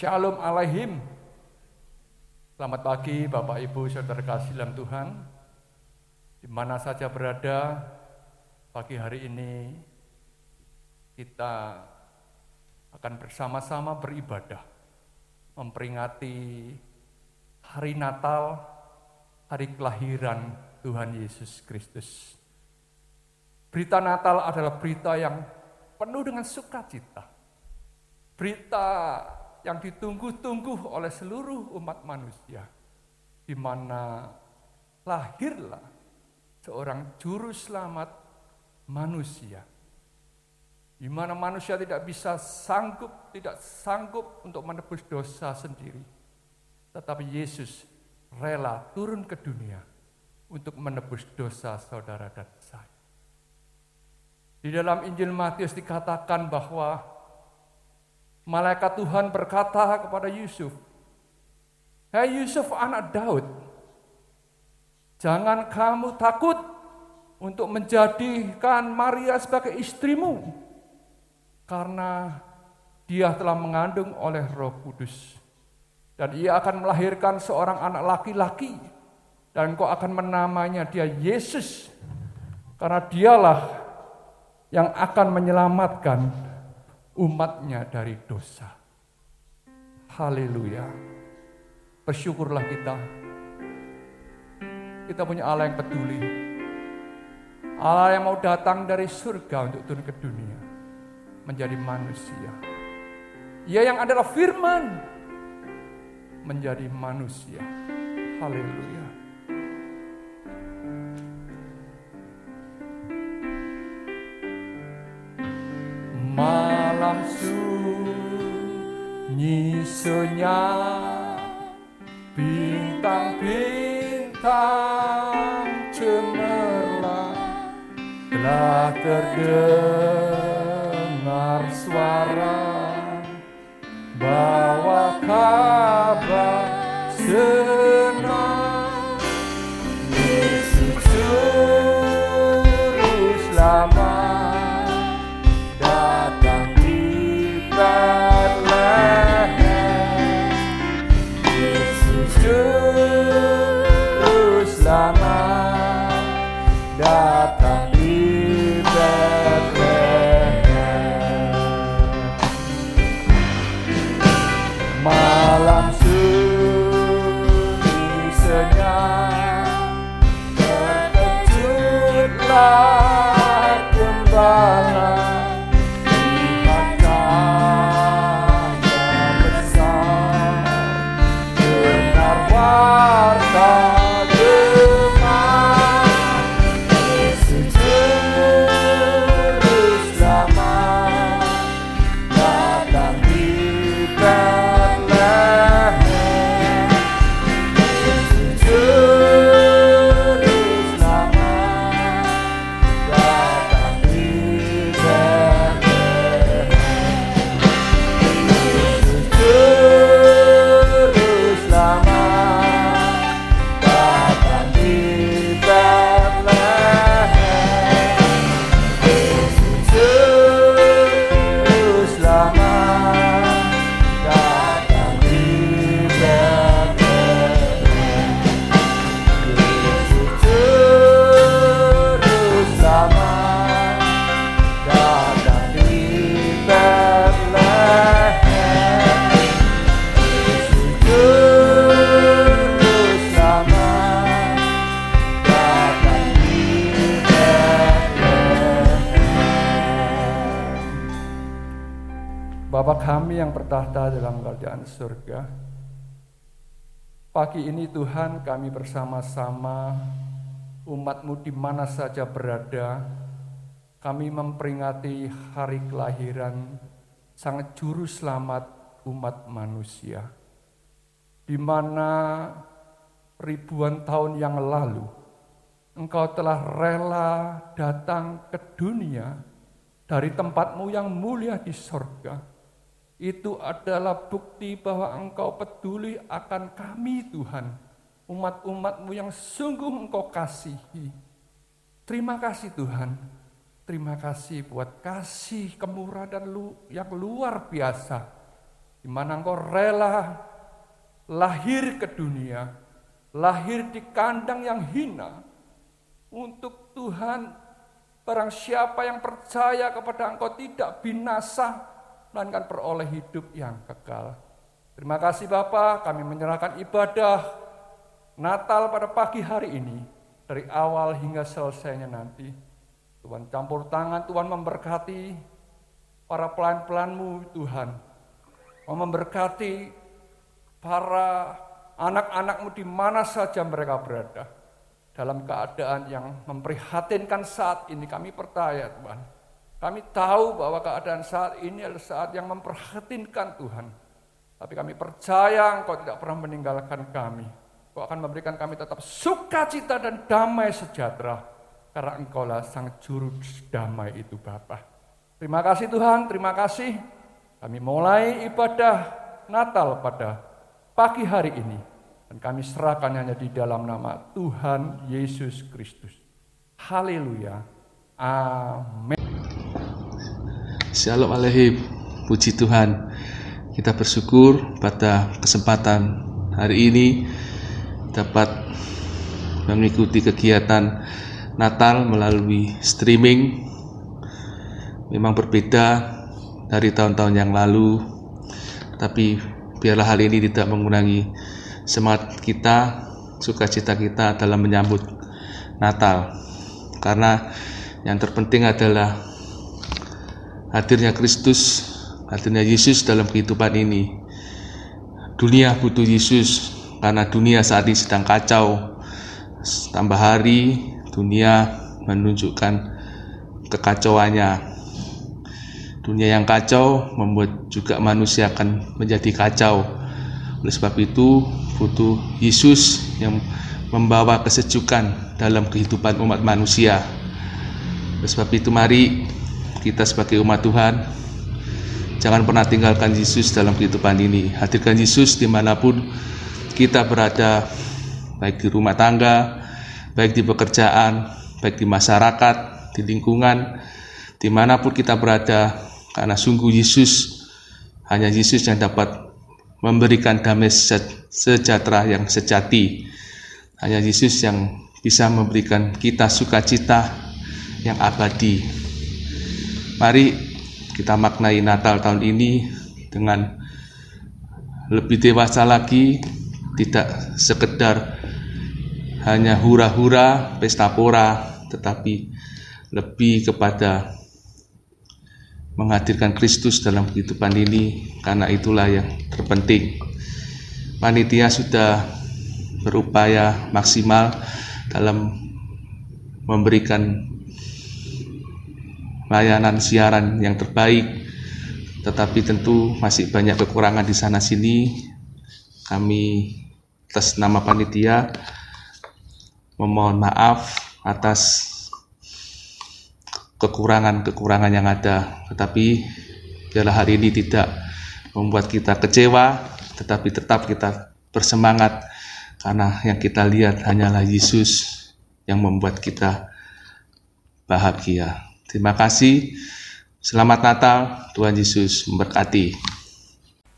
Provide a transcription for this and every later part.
Shalom Aleihim. Selamat pagi Bapak Ibu Saudara kasih dalam Tuhan. Di mana saja berada, pagi hari ini kita akan bersama-sama beribadah, memperingati hari Natal, hari kelahiran Tuhan Yesus Kristus. Berita Natal adalah berita yang penuh dengan sukacita. Berita yang ditunggu-tunggu oleh seluruh umat manusia, di mana lahirlah seorang juru selamat manusia, di mana manusia tidak sanggup untuk menebus dosa sendiri, tetapi Yesus rela turun ke dunia untuk menebus dosa saudara dan saya. Di dalam Injil Matius dikatakan bahwa malaikat Tuhan berkata kepada Yusuf, "Hai Yusuf anak Daud, jangan kamu takut untuk menjadikan Maria sebagai istrimu, karena dia telah mengandung oleh Roh Kudus. Dan ia akan melahirkan seorang anak laki-laki, dan engkau akan menamainya dia Yesus, karena dialah yang akan menyelamatkan umatnya dari dosa." Haleluya. Bersyukurlah kita. Kita punya Allah yang peduli. Allah yang mau datang dari surga untuk turun ke dunia, menjadi manusia. Ia yang adalah firman, menjadi manusia. Haleluya. Malam sunyi senyap, bintang-bintang cemerlang, telah terdengar suara bawa kabar senang. Yesus juru selamat datang di Bethlehem. Malam sunyi senyap, terkejutlah gembala, lihat kaya besar, dengar warta Bapa kami yang bertahta dalam kerajaan surga, pagi ini Tuhan kami bersama-sama umat-Mu di mana saja berada, kami memperingati hari kelahiran Sang Juru Selamat umat manusia, di mana ribuan tahun yang lalu Engkau telah rela datang ke dunia dari tempat-Mu yang mulia di sorga. Itu adalah bukti bahwa Engkau peduli akan kami Tuhan, umat-umat-Mu yang sungguh Engkau kasihi. Terima kasih Tuhan, terima kasih buat kasih kemurahan yang luar biasa di mana Engkau rela lahir ke dunia, lahir di kandang yang hina, untuk Tuhan, barang siapa yang percaya kepada Engkau tidak binasa, melainkan peroleh hidup yang kekal. Terima kasih Bapa, kami menyerahkan ibadah Natal pada pagi hari ini, dari awal hingga selesainya nanti. Tuhan campur tangan, Tuhan memberkati para pelayan-pelayan-Mu Tuhan. Memberkati para anak-anak-Mu di mana saja mereka berada. Dalam keadaan yang memprihatinkan saat ini, kami percaya Tuhan. Kami tahu bahwa keadaan saat ini adalah saat yang memprihatinkan Tuhan. Tapi kami percaya Engkau tidak pernah meninggalkan kami. Engkau akan memberikan kami tetap sukacita dan damai sejahtera. Karena Engkaulah sang juru damai itu Bapa. Terima kasih Tuhan, terima kasih. Kami mulai ibadah Natal pada pagi hari ini. Dan kami serahkan hanya di dalam nama Tuhan Yesus Kristus. Haleluya. Amin. Shalom Aleihim. Puji Tuhan. Kita bersyukur pada kesempatan hari ini dapat mengikuti kegiatan Natal melalui streaming. Memang berbeda dari tahun-tahun yang lalu, tapi biarlah hal ini tidak mengurangi semangat kita, sukacita kita dalam menyambut Natal. Karena yang terpenting adalah hadirnya Kristus, hadirnya Yesus dalam kehidupan ini. Dunia butuh Yesus, karena dunia saat ini sedang kacau. Tambah hari, dunia menunjukkan kekacauannya. Dunia yang kacau membuat juga manusia akan menjadi kacau. Oleh sebab itu butuh Yesus yang membawa kesejukan dalam kehidupan umat manusia. Oleh sebab itu mari kita sebagai umat Tuhan jangan pernah tinggalkan Yesus dalam kehidupan ini. Hadirkan Yesus dimanapun kita berada, baik di rumah tangga, baik di pekerjaan, baik di masyarakat, di lingkungan, dimanapun kita berada. Karena sungguh Yesus, hanya Yesus yang dapat memberikan damai sejahtera yang sejati. Hanya Yesus yang bisa memberikan kita sukacita yang abadi. Mari kita maknai Natal tahun ini dengan lebih dewasa lagi, tidak sekedar hanya hura-hura, pesta pora, tetapi lebih kepada menghadirkan Kristus dalam kehidupan ini, karena itulah yang terpenting. Panitia sudah berupaya maksimal dalam memberikan layanan siaran yang terbaik, tetapi tentu masih banyak kekurangan di sana sini. Kami atas nama panitia memohon maaf atas kekurangan-kekurangan yang ada, tetapi biarlah hari ini tidak membuat kita kecewa, tetapi tetap kita bersemangat, karena yang kita lihat hanyalah Yesus yang membuat kita bahagia. Terima kasih, selamat Natal, Tuhan Yesus memberkati.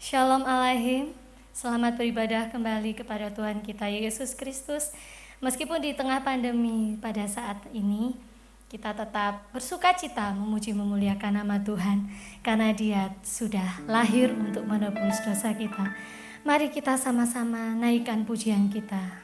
Shalom Aleihim, selamat beribadah kembali kepada Tuhan kita Yesus Kristus. Meskipun di tengah pandemi pada saat ini, kita tetap bersukacita memuji memuliakan nama Tuhan, karena Dia sudah lahir untuk menebus dosa kita. Mari kita sama-sama naikkan pujian kita.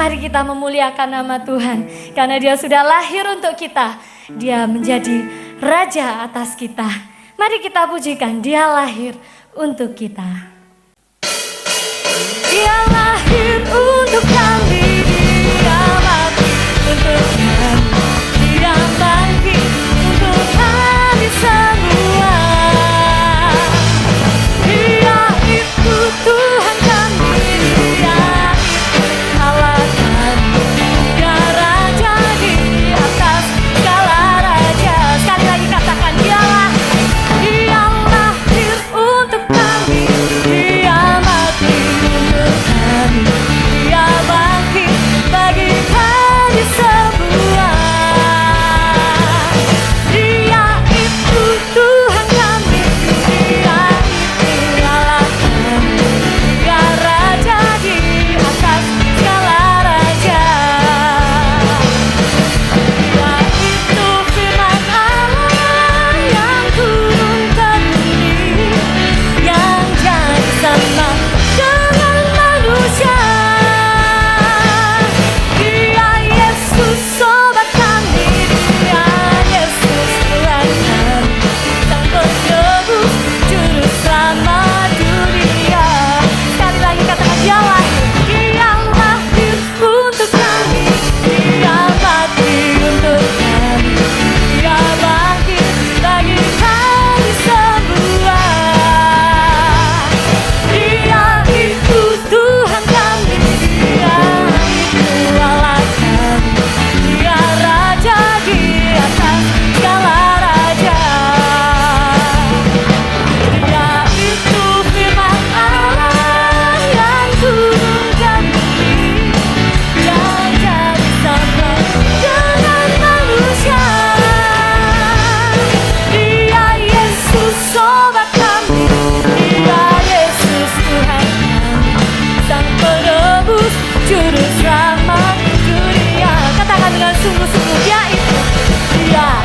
Mari kita memuliakan nama Tuhan, karena Dia sudah lahir untuk kita. Dia menjadi Raja atas kita. Mari kita pujikan, Dia lahir untuk kita. Dia lahir untuk kami, Dia mati untuk kami, Dia bangkit untuk kami semua. Dia itu Tuhan kami, Dia itu Allah kami, Dia Raja di atas segala raja. Sekali lagi katakan, Dia lahir untuk kami, Dia mati untuk kami, Dia bangkit bagi kami semua. Dia itu Tuhan kami, Dia itu Allah kami, Dia Raja di atas segala raja. Dia itu firman Allah yang turun ke bumi, yang jadi sama dengan manusia. Dia Yesus sobat kami, Dia Yesus Tuhan kami, Sang Penebus Juru Selamat dunia. Sekali lagi katakan, Dia lahir untuk kami, Dia mati untuk kami, Dia bangkit bagi kami semua. Dia itu Tuhan kami, Dia itu Allah kami, Dia Raja di atas segala raja. Dia itu firman Allah yang turun ke bumi, yang jadi sama dengan manusia. Dia Yesus sobat kami, Dia Yesus Tuhan kami, Sang Penebus Juru Selamat dunia. Katakan dengan sungguh-sungguh, Dia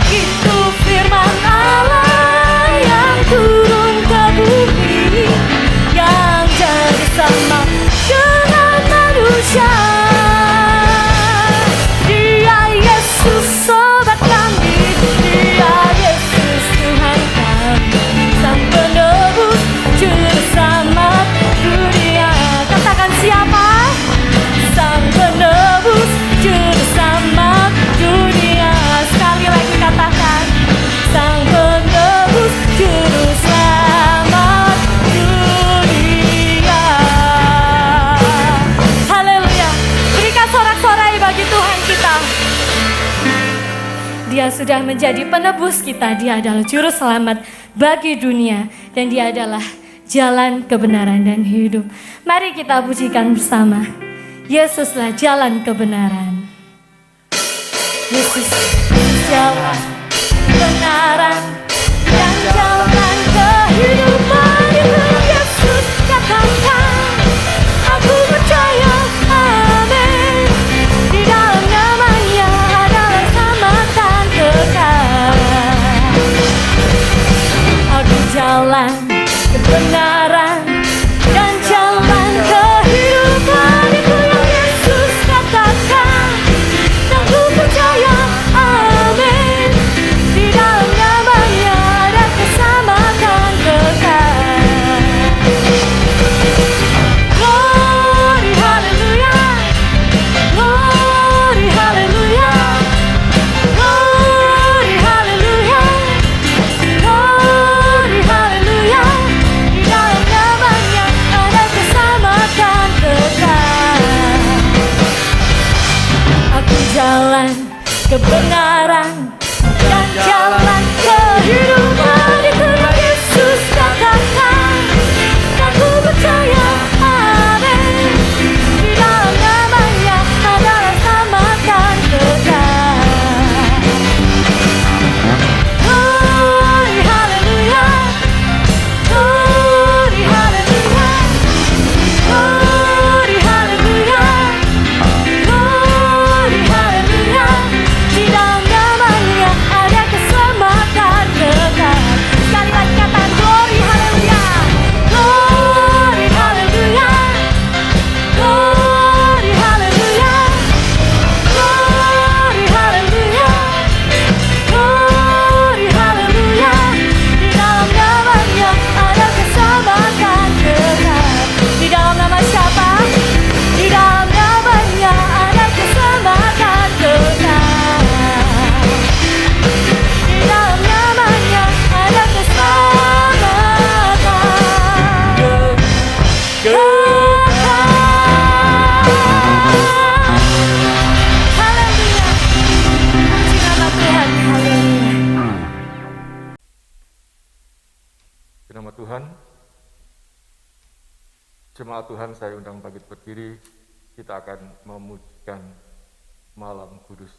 itu firman Allah yang turun ke bumi, yang jadi sama dengan manusia. Dia Yesus sobat kami, Dia Yesus Tuhan kami, Sang Penebus Juru Selamat dunia. Katakan, siapa? Sang Penebus Juru Selamat dunia. Sekali lagi katakan, Sang Penebus Juru Selamat dunia. Haleluya. Berikan sorak-sorai bagi Tuhan kita. Dia sudah menjadi penebus kita. Dia adalah juru selamat bagi dunia, dan Dia adalah jalan kebenaran dan hidup. Mari kita pujikan bersama. Yesuslah jalan kebenaran. Yesus jalan kebenaran dan jalan kehidupan. Itu Yesus katakan, aku percaya, amin. Di dalam namanya adalah keselamatan kekal. Aku jalan kebenaran dan jalan kehidupan. Itu yang Yesus katakan, dan ku percaya, amin. Di dalam namanya ada keselamatan kekal. Glory hallelujah, glory hallelujah, glory hallelujah, glory hallelujah. Di dalam namanya ada keselamatan kekal. Aku jalan kebenaran dan jalan kehidupan. Itu yang Yesus katakan, dan ku percaya, amin. Di dalam namanya adalah keselamatan kekal. Glory hallelujah, glory hallelujah, glory hallelujah, glory hallelujah. Di dalam namanya ada keselamatan. jemaat Tuhan, saya undang bangkit berdiri. Kita akan memujikan Malam Kudus.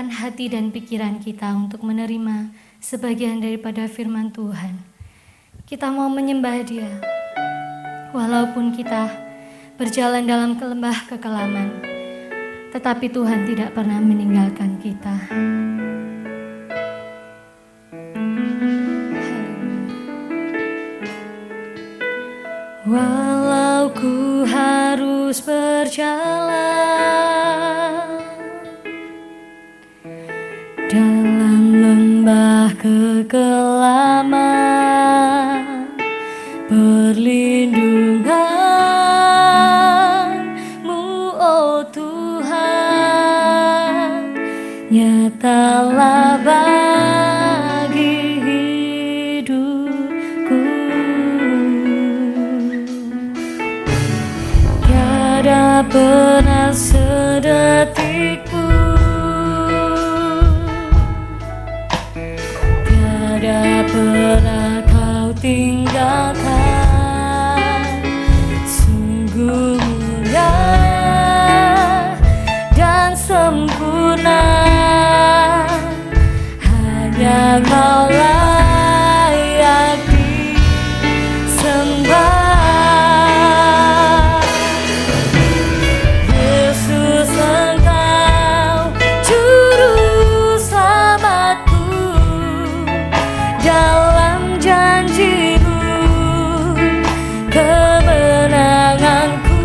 Hati dan pikiran kita untuk menerima sebagian daripada firman Tuhan. Kita mau menyembah Dia, walaupun kita berjalan dalam lembah kekelaman, tetapi Tuhan tidak pernah meninggalkan kita. Walau ku harus berjalan dalam lembah kekelaman, perlindungan-Mu, oh Tuhan, nyatalah bagi hidupku. Tiada pernah sedetik pun, tiada pernah Kau tinggalkan. Sungguh mulia dan sempurna, hanya Kau layak disembah. Yesus, Engkau juru selamatku, dalam janji-Mu kemenanganku.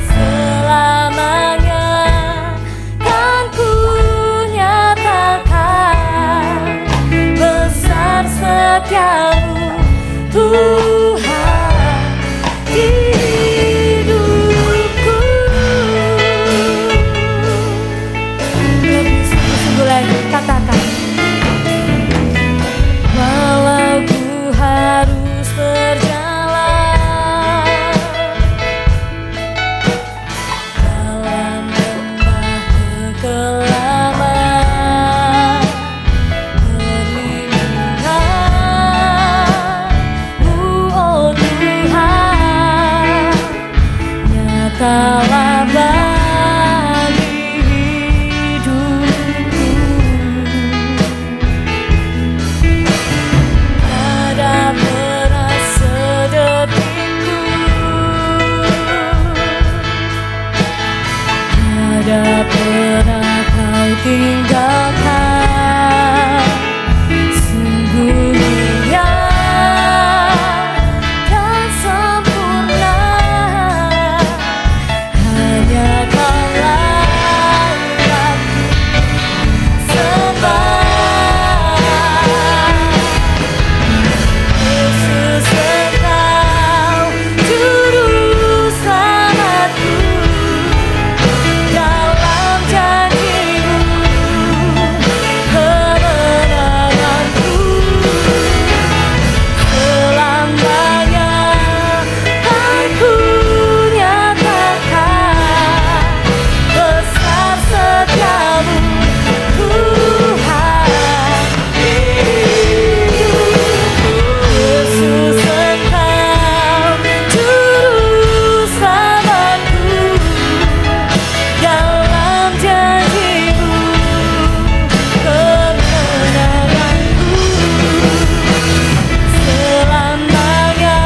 Selamanya kan ku nyatakan tinggalkan. Sungguh mulia dan sempurna, hanya Kaulah yang sembah. Yesus, Engkau juru selamatku, dalam janji-Mu kemenanganku. Selamanya kan ku nyatakan besar setiamu, Tuhan hidupku. Yesus, Engkau juru selamatku, dalam janji-Mu kemenanganku. Selamanya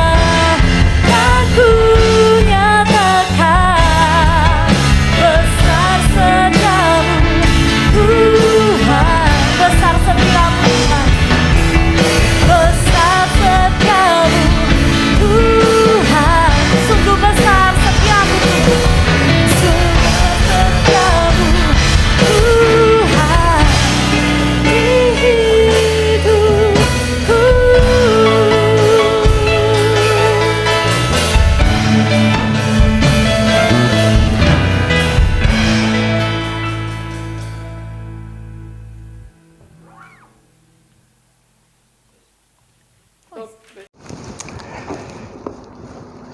kan ku nyatakan besar setiamu, Tuhan. Besar setiamu, Tuhan. Besar setiamu, Tuhan. Sungguh besar setiamu, sungguh setiamu, Tuhan di hidupku.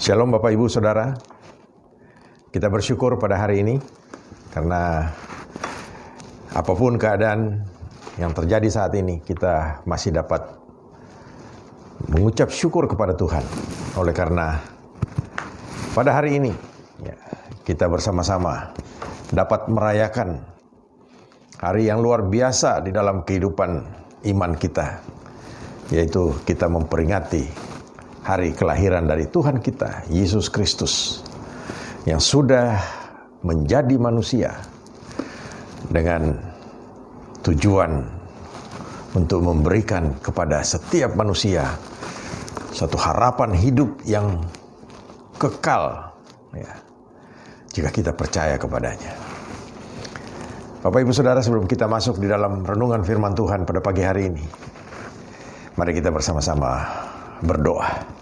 Shalom Bapak Ibu Saudara. Kita bersyukur pada hari ini karena apapun keadaan yang terjadi saat ini, kita masih dapat mengucap syukur kepada Tuhan. Oleh karena pada hari ini kita bersama-sama dapat merayakan hari yang luar biasa di dalam kehidupan iman kita, yaitu kita memperingati hari kelahiran dari Tuhan kita, Yesus Kristus, yang sudah menjadi manusia dengan tujuan untuk memberikan kepada setiap manusia satu harapan hidup yang kekal, jika kita percaya kepadanya. Bapak Ibu Saudara, sebelum kita masuk di dalam renungan firman Tuhan pada pagi hari ini, mari kita bersama-sama berdoa.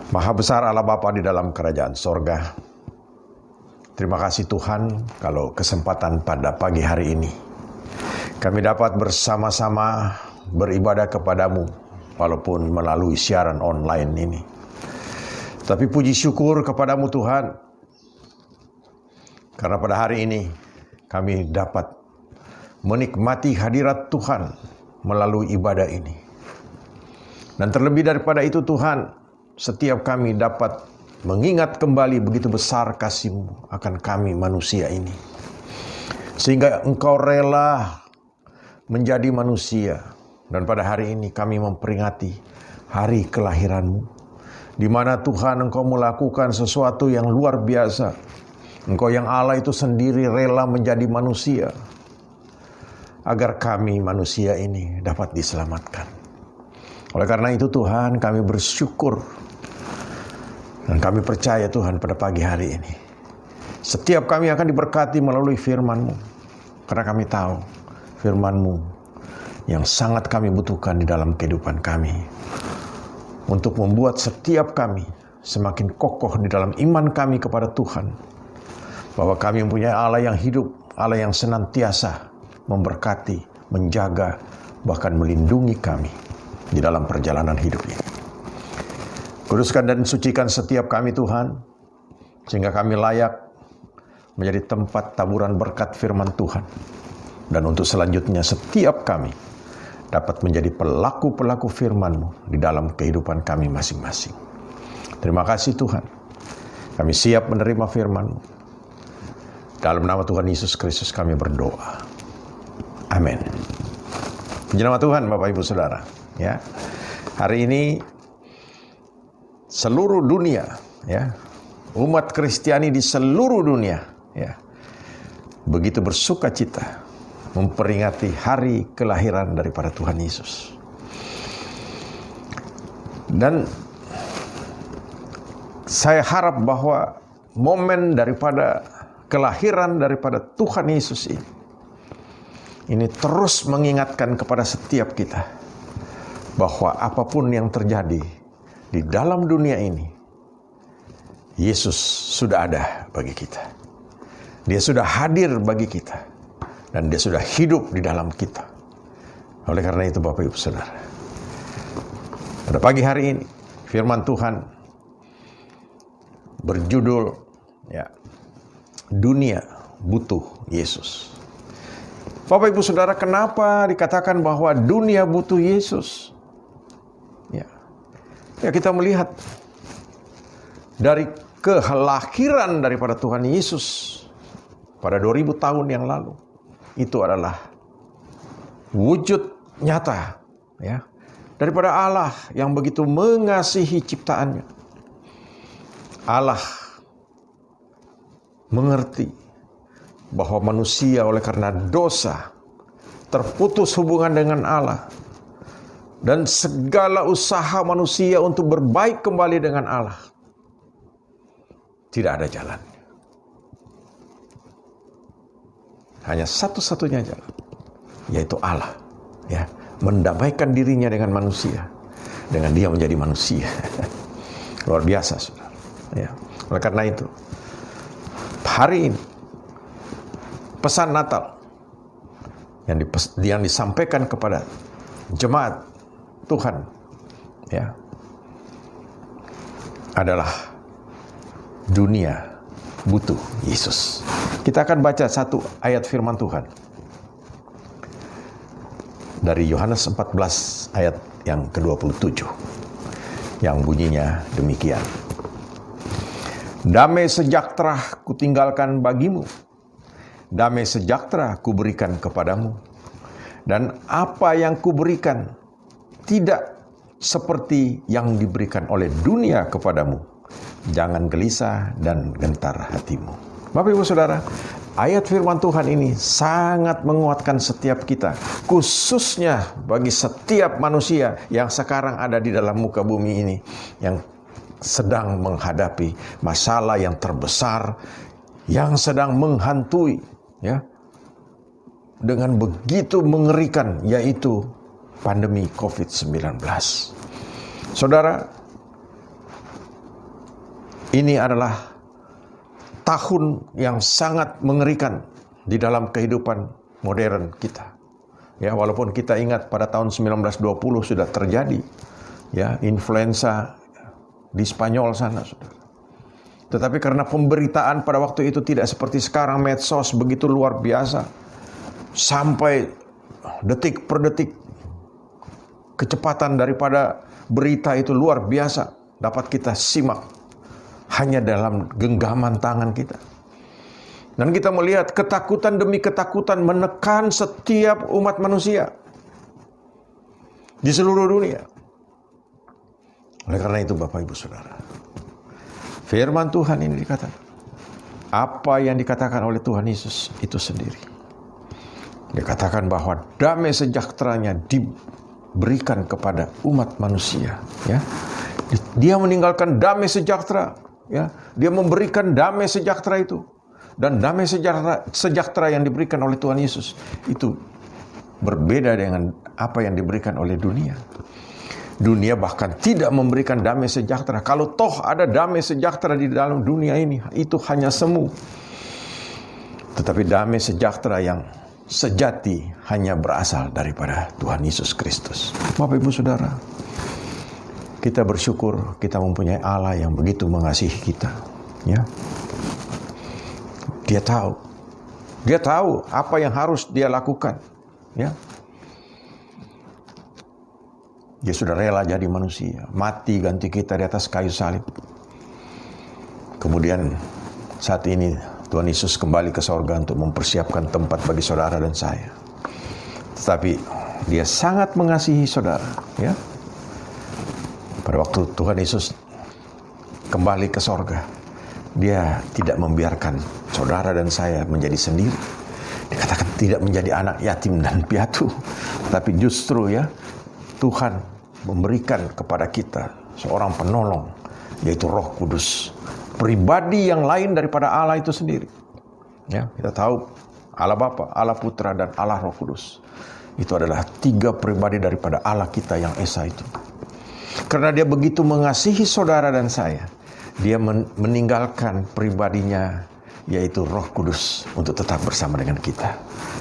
Maha besar Allah Bapa di dalam kerajaan sorga, terima kasih Tuhan kalau kesempatan pada pagi hari ini kami dapat bersama-sama beribadah kepadamu walaupun melalui siaran online ini. Tapi puji syukur kepadamu Tuhan, karena pada hari ini kami dapat menikmati hadirat Tuhan melalui ibadah ini. Dan terlebih daripada itu Tuhan, setiap kami dapat mengingat kembali begitu besar kasih-Mu akan kami manusia ini. Sehingga Engkau rela menjadi manusia. Dan pada hari ini kami memperingati hari kelahiran-Mu, di mana Tuhan Engkau melakukan sesuatu yang luar biasa. Engkau yang Allah itu sendiri rela menjadi manusia, agar kami manusia ini dapat diselamatkan. Oleh karena itu Tuhan, kami bersyukur dan kami percaya Tuhan pada pagi hari ini setiap kami akan diberkati melalui firman-Mu, karena kami tahu firman-Mu yang sangat kami butuhkan di dalam kehidupan kami, untuk membuat setiap kami semakin kokoh di dalam iman kami kepada Tuhan, bahwa kami mempunyai Allah yang hidup, Allah yang senantiasa memberkati, menjaga, bahkan melindungi kami di dalam perjalanan hidup ini. Kuduskan dan sucikan setiap kami Tuhan, sehingga kami layak menjadi tempat taburan berkat firman Tuhan. Dan untuk selanjutnya setiap kami dapat menjadi pelaku-pelaku firman-Mu di dalam kehidupan kami masing-masing. Terima kasih Tuhan, kami siap menerima firman-Mu. Dalam nama Tuhan Yesus Kristus kami berdoa. Amin. Puji nama Tuhan Bapak Ibu Saudara. Ya, hari ini seluruh dunia, umat Kristiani di seluruh dunia, begitu bersuka cita memperingati hari kelahiran daripada Tuhan Yesus. Dan saya harap bahwa momen daripada kelahiran daripada Tuhan Yesus ini terus mengingatkan kepada setiap kita bahwa apapun yang terjadi di dalam dunia ini, Yesus sudah ada bagi kita. Dia sudah hadir bagi kita. Dan dia sudah hidup di dalam kita. Oleh karena itu Bapak Ibu Saudara, pada pagi hari ini firman Tuhan berjudul dunia butuh Yesus. Bapak Ibu Saudara, kenapa dikatakan bahwa dunia butuh Yesus? Ya, kita melihat dari kelahiran daripada Tuhan Yesus pada 2000 tahun yang lalu, itu adalah wujud nyata daripada Allah yang begitu mengasihi ciptaannya. Allah mengerti bahwa manusia oleh karena dosa terputus hubungan dengan Allah, dan segala usaha manusia untuk berbaik kembali dengan Allah tidak ada jalan. Hanya satu-satunya jalan, yaitu Allah, mendamaikan dirinya dengan manusia, dengan dia menjadi manusia. Luar biasa, saudara. Oleh karena itu, hari ini pesan Natal yang disampaikan kepada jemaat Tuhan adalah dunia butuh Yesus. Kita akan baca satu ayat firman Tuhan dari Yohanes 14 ayat yang ke-27 yang bunyinya demikian. Damai sejahtera kutinggalkan bagimu, damai sejahtera kuberikan kepadamu, dan apa yang kuberikan tidak seperti yang diberikan oleh dunia kepadamu. Jangan gelisah dan gentar hatimu. Bapak Ibu Saudara, ayat firman Tuhan ini sangat menguatkan setiap kita, khususnya bagi setiap manusia yang sekarang ada di dalam muka bumi ini, yang sedang menghadapi masalah yang terbesar, yang sedang menghantui dengan begitu mengerikan, yaitu pandemi COVID-19. Saudara, ini adalah tahun yang sangat mengerikan di dalam kehidupan modern kita. Walaupun kita ingat pada tahun 1920 sudah terjadi influenza di Spanyol sana, saudara. Tetapi karena pemberitaan pada waktu itu tidak seperti sekarang, medsos begitu luar biasa, sampai detik per detik kecepatan daripada berita itu luar biasa dapat kita simak hanya dalam genggaman tangan kita. Dan kita melihat ketakutan demi ketakutan menekan setiap umat manusia di seluruh dunia. Oleh karena itu Bapak Ibu Saudara, firman Tuhan ini dikatakan, apa yang dikatakan oleh Tuhan Yesus itu sendiri. Dikatakan bahwa damai sejahteranya diberikan kepada umat manusia. Dia meninggalkan damai sejahtera. Dia memberikan damai sejahtera itu. Dan damai sejahtera yang diberikan oleh Tuhan Yesus itu berbeda dengan apa yang diberikan oleh dunia. Dunia bahkan tidak memberikan damai sejahtera. Kalau toh ada damai sejahtera di dalam dunia ini, itu hanya semu. Tetapi damai sejahtera yang sejati hanya berasal daripada Tuhan Yesus Kristus. Bapak Ibu Saudara, kita bersyukur kita mempunyai Allah yang begitu mengasihi kita. Dia tahu apa yang harus dia lakukan. Dia sudah rela jadi manusia, mati ganti kita di atas kayu salib. Kemudian saat ini Tuhan Yesus kembali ke sorga untuk mempersiapkan tempat bagi saudara dan saya. Tetapi dia sangat mengasihi saudara. Pada waktu Tuhan Yesus kembali ke sorga, Dia tidak membiarkan saudara dan saya menjadi sendiri. Dikatakan tidak menjadi anak yatim dan piatu, tapi justru ya Tuhan memberikan kepada kita seorang penolong, yaitu Roh Kudus, pribadi yang lain daripada Allah itu sendiri. Ya, kita tahu Allah Bapa, Allah Putra, dan Allah Roh Kudus. Itu adalah 3 pribadi daripada Allah kita yang esa itu. Karena dia begitu mengasihi saudara dan saya, dia meninggalkan pribadinya, yaitu Roh Kudus, untuk tetap bersama dengan kita.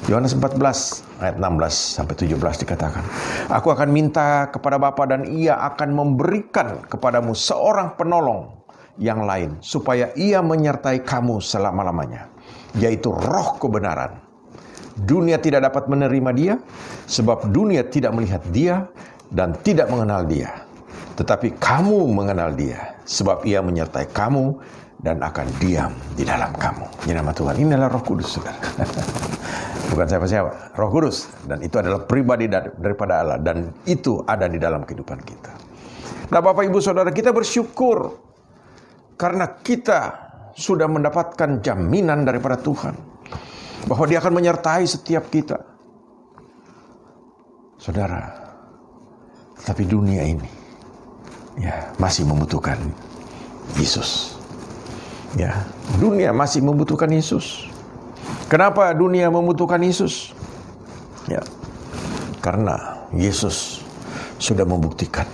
Yohanes 14 ayat 16 sampai 17 dikatakan, "Aku akan minta kepada Bapa dan Ia akan memberikan kepadamu seorang penolong yang lain, supaya Ia menyertai kamu selama-lamanya, yaitu Roh kebenaran. Dunia tidak dapat menerima Dia, sebab dunia tidak melihat Dia dan tidak mengenal Dia. Tetapi kamu mengenal Dia, sebab Ia menyertai kamu dan akan diam di dalam kamu." Ini nama Tuhan. Ini adalah Roh Kudus, saudara. Bukan siapa-siapa, Roh Kudus. Dan itu adalah pribadi daripada Allah, dan itu ada di dalam kehidupan kita. Nah, Bapak Ibu Saudara, kita bersyukur karena kita sudah mendapatkan jaminan daripada Tuhan bahwa Dia akan menyertai setiap kita. Saudara, tapi dunia ini ya masih membutuhkan Yesus. Ya, dunia masih membutuhkan Yesus. Kenapa dunia membutuhkan Yesus? Ya, karena Yesus sudah membuktikan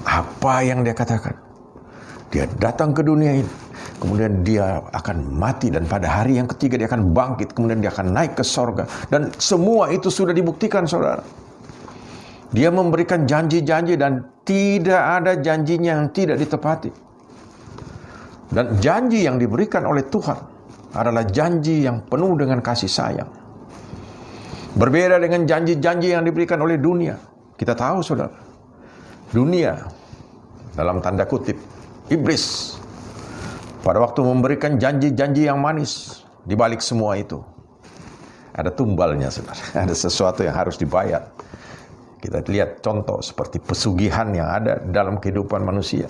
apa yang Dia katakan. Dia datang ke dunia ini, kemudian Dia akan mati, dan pada hari yang ketiga Dia akan bangkit, kemudian Dia akan naik ke sorga. Dan semua itu sudah dibuktikan, saudara. Dia memberikan janji-janji dan tidak ada janjinya yang tidak ditepati. Dan janji yang diberikan oleh Tuhan adalah janji yang penuh dengan kasih sayang. Berbeda dengan janji-janji yang diberikan oleh dunia. Kita tahu, saudara, dunia, dalam tanda kutip, iblis, pada waktu memberikan janji-janji yang manis, di balik semua itu ada tumbalnya, saudara. Ada sesuatu yang harus dibayar. Kita lihat contoh seperti pesugihan yang ada dalam kehidupan manusia.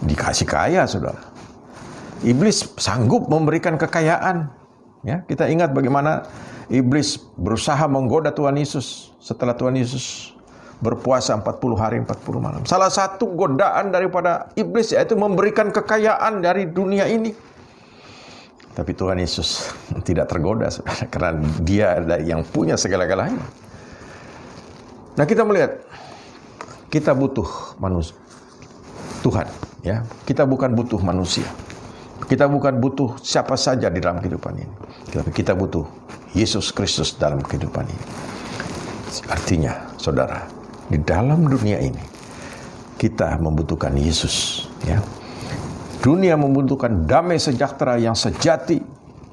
Dikasih kaya, saudara. Iblis sanggup memberikan kekayaan. Ya, kita ingat bagaimana iblis berusaha menggoda Tuhan Yesus setelah Tuhan Yesus berpuasa 40 hari 40 malam. Salah satu godaan daripada iblis yaitu memberikan kekayaan dari dunia ini. Tapi Tuhan Yesus tidak tergoda, saudara, karena Dia yang punya segala-galanya. Nah, kita melihat kita butuh manusia, Tuhan, ya. Kita bukan butuh manusia. Kita bukan butuh siapa saja di dalam kehidupan ini. Tapi kita butuh Yesus Kristus dalam kehidupan ini. Artinya, saudara, di dalam dunia ini kita membutuhkan Yesus, ya. Dunia membutuhkan damai sejahtera yang sejati,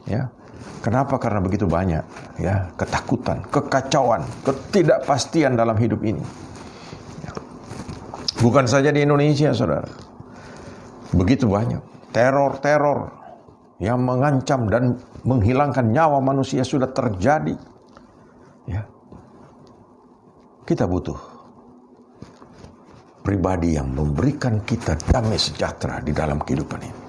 ya. Kenapa? Karena begitu banyak, ya, ketakutan, kekacauan, ketidakpastian dalam hidup ini. Ya. Bukan saja di Indonesia, saudara. Begitu banyak teror-teror yang mengancam dan menghilangkan nyawa manusia sudah terjadi. Ya. Kita butuh pribadi yang memberikan kita damai sejahtera di dalam kehidupan ini.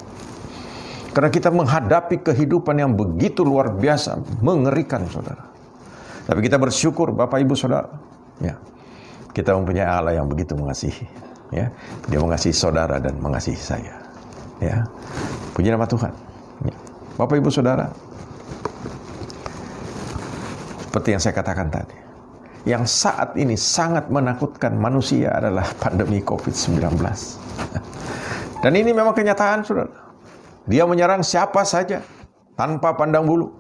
Karena kita menghadapi kehidupan yang begitu luar biasa, mengerikan, saudara. Tapi kita bersyukur, Bapak Ibu Saudara, ya, kita mempunyai Allah yang begitu mengasihi. Ya, Dia mengasihi saudara dan mengasihi saya. Ya, puji nama Tuhan. Ya. Bapak Ibu Saudara, seperti yang saya katakan tadi, yang saat ini sangat menakutkan manusia adalah pandemi COVID-19. Dan ini memang kenyataan, saudara. Dia menyerang siapa saja tanpa pandang bulu.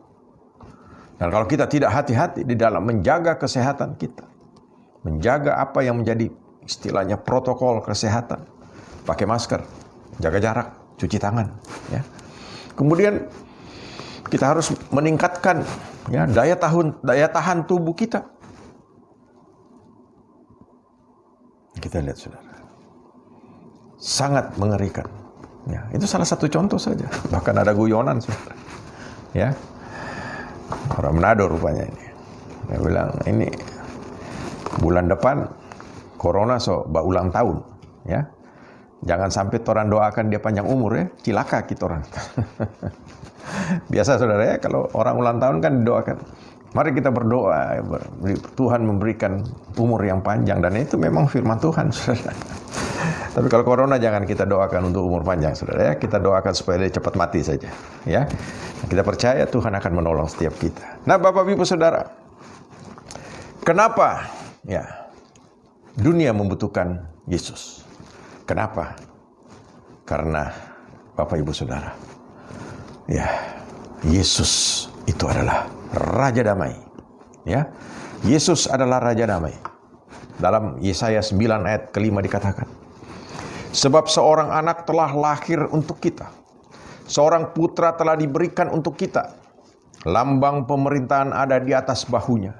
Dan kalau kita tidak hati-hati di dalam menjaga kesehatan kita, menjaga apa yang menjadi istilahnya protokol kesehatan, pakai masker, jaga jarak, cuci tangan, ya. Kemudian kita harus meningkatkan, ya, daya tahan tubuh kita. Kita lihat, saudara, sangat mengerikan. Ya, itu salah satu contoh saja. Bahkan ada guyonan, saudara. Ya, orang Manado rupanya ini. Dia bilang, ini bulan depan Corona bak ulang tahun. Ya, Jangan sampai orang doakan dia panjang umur ya, cilaka kita orang. Biasa saudara ya, kalau orang ulang tahun kan didoakan. Mari kita berdoa, Tuhan memberikan umur yang panjang, dan itu memang firman Tuhan, saudara. Tapi kalau corona jangan kita doakan untuk umur panjang, saudara ya. Kita doakan supaya dia cepat mati saja, ya. Kita percaya Tuhan akan menolong setiap kita. Nah, Bapak Ibu Saudara, kenapa ya dunia membutuhkan Yesus? Kenapa? Karena Bapak Ibu Saudara, ya, Yesus itu adalah Raja Damai. Ya, Yesus adalah Raja Damai. Dalam Yesaya 9 ayat ke-5 dikatakan, sebab seorang anak telah lahir untuk kita, seorang putra telah diberikan untuk kita, lambang pemerintahan ada di atas bahunya,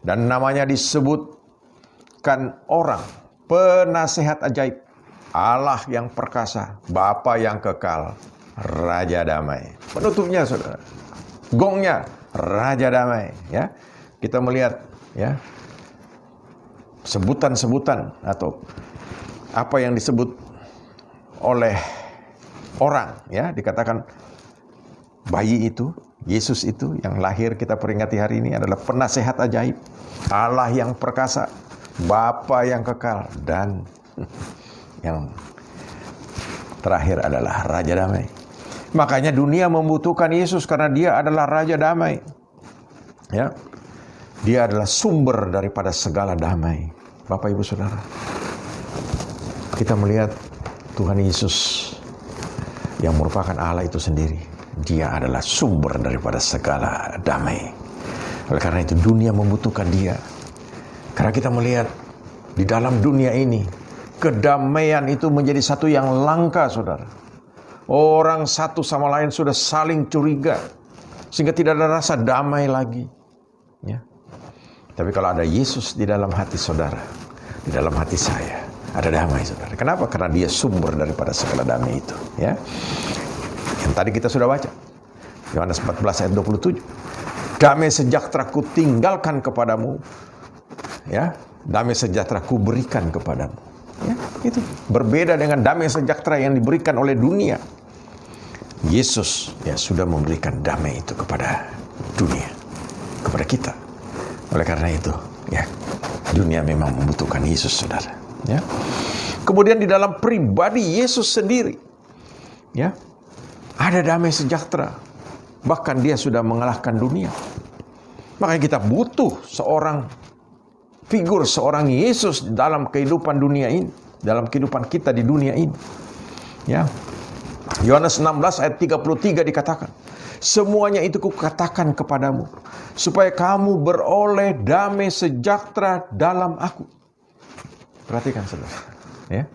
dan namanya disebutkan orang, penasehat ajaib, Allah yang perkasa, Bapa yang kekal, Raja Damai. Penutupnya saudara, gongnya Raja Damai, ya. Kita melihat ya sebutan-sebutan atau apa yang disebut oleh orang, ya, dikatakan bayi itu, Yesus itu yang lahir kita peringati hari ini adalah penasehat ajaib, Allah yang perkasa, Bapa yang kekal, dan yang terakhir adalah Raja Damai. Makanya dunia membutuhkan Yesus karena dia adalah Raja Damai. Ya. Dia adalah sumber daripada segala damai. Bapak Ibu Saudara, kita melihat Tuhan Yesus yang merupakan Allah itu sendiri. Dia adalah sumber daripada segala damai. Oleh karena itu dunia membutuhkan dia. Karena kita melihat di dalam dunia ini, kedamaian itu menjadi satu yang langka, saudara. Orang satu sama lain sudah saling curiga, sehingga tidak ada rasa damai lagi. Ya. Tapi kalau ada Yesus di dalam hati saudara, di dalam hati saya, ada damai, saudara. Kenapa? Karena dia sumber daripada segala damai itu. Ya. Yang tadi kita sudah baca, Yohanes 14 ayat 27. Damai sejahtera ku tinggalkan kepadamu, ya, damai sejahtera ku berikan kepadamu. Ya, itu berbeda dengan damai sejahtera yang diberikan oleh dunia. Yesus ya sudah memberikan damai itu kepada dunia, kepada kita. Oleh karena itu, ya, dunia memang membutuhkan Yesus, saudara. Ya. Kemudian di dalam pribadi Yesus sendiri, ya, ada damai sejahtera. Bahkan dia sudah mengalahkan dunia. Makanya kita butuh seorang figur, seorang Yesus dalam kehidupan dunia ini, dalam kehidupan kita di dunia ini. Ya. Yohanes 16 ayat 33 dikatakan, semuanya itu kukatakan kepadamu, supaya kamu beroleh damai sejahtera dalam aku. Perhatikan saudara. Ya.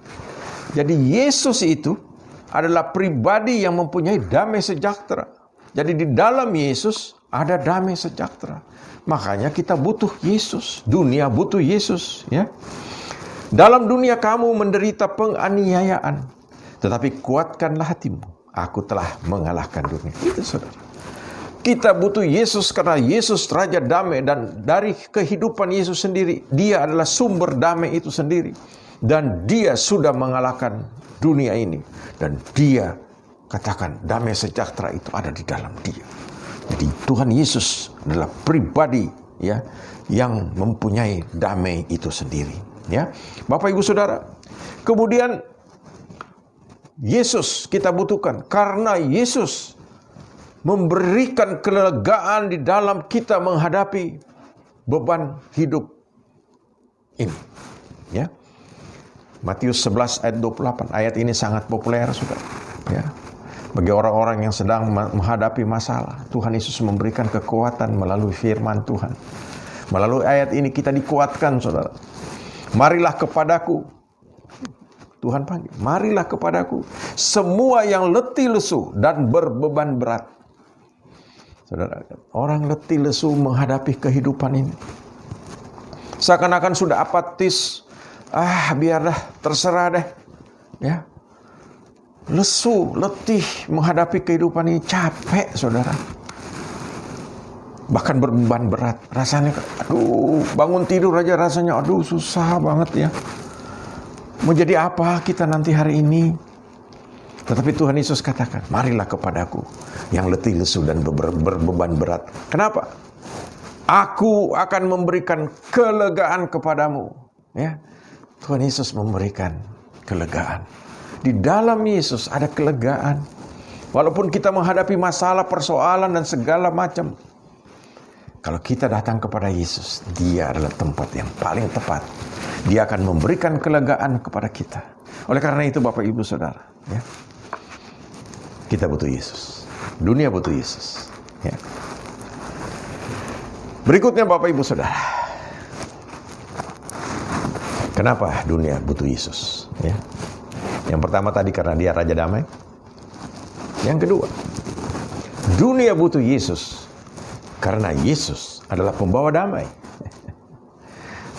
Jadi Yesus itu adalah pribadi yang mempunyai damai sejahtera. Jadi di dalam Yesus ada damai sejahtera. Makanya kita butuh Yesus. Dunia butuh Yesus, ya. Dalam dunia kamu menderita penganiayaan, tetapi kuatkanlah hatimu. Aku telah mengalahkan dunia. Itu saudara. Kita butuh Yesus karena Yesus Raja Damai, dan dari kehidupan Yesus sendiri, dia adalah sumber damai itu sendiri. Dan dia sudah mengalahkan dunia ini. Dan dia katakan damai sejahtera itu ada di dalam dia. Jadi Tuhan Yesus adalah pribadi, ya, yang mempunyai damai itu sendiri, ya. Bapak Ibu Saudara, kemudian Yesus kita butuhkan karena Yesus memberikan kelegaan di dalam kita menghadapi beban hidup ini, ya. Matius 11 ayat 28. Ayat ini sangat populer, Saudara, ya. Bagi orang-orang yang sedang menghadapi masalah, Tuhan Yesus memberikan kekuatan melalui firman Tuhan. Melalui ayat ini kita dikuatkan, saudara. Marilah kepadaku, Tuhan panggil, marilah kepadaku semua yang letih lesu dan berbeban berat. Saudara, orang letih lesu menghadapi kehidupan ini, seakan-akan sudah apatis, biarlah, terserah deh, ya. Lesu, letih menghadapi kehidupan ini, capek, saudara. Bahkan berbeban berat. Rasanya, aduh, bangun tidur aja rasanya, aduh, susah banget ya. Mau jadi apa kita nanti hari ini? Tetapi Tuhan Yesus katakan, marilah kepadaku yang letih lesu dan berbeban berat. Kenapa? Aku akan memberikan kelegaan kepadamu. Ya, Tuhan Yesus memberikan kelegaan. Di dalam Yesus ada kelegaan. Walaupun kita menghadapi masalah, persoalan dan segala macam, kalau kita datang kepada Yesus, Dia adalah tempat yang paling tepat. Dia akan memberikan kelegaan kepada kita. Oleh karena itu Bapak Ibu Saudara, ya, kita butuh Yesus. Dunia butuh Yesus. Ya. Berikutnya Bapak Ibu Saudara, kenapa dunia butuh Yesus? Ya. Yang pertama tadi karena Dia Raja Damai. Yang kedua, dunia butuh Yesus karena Yesus adalah pembawa damai.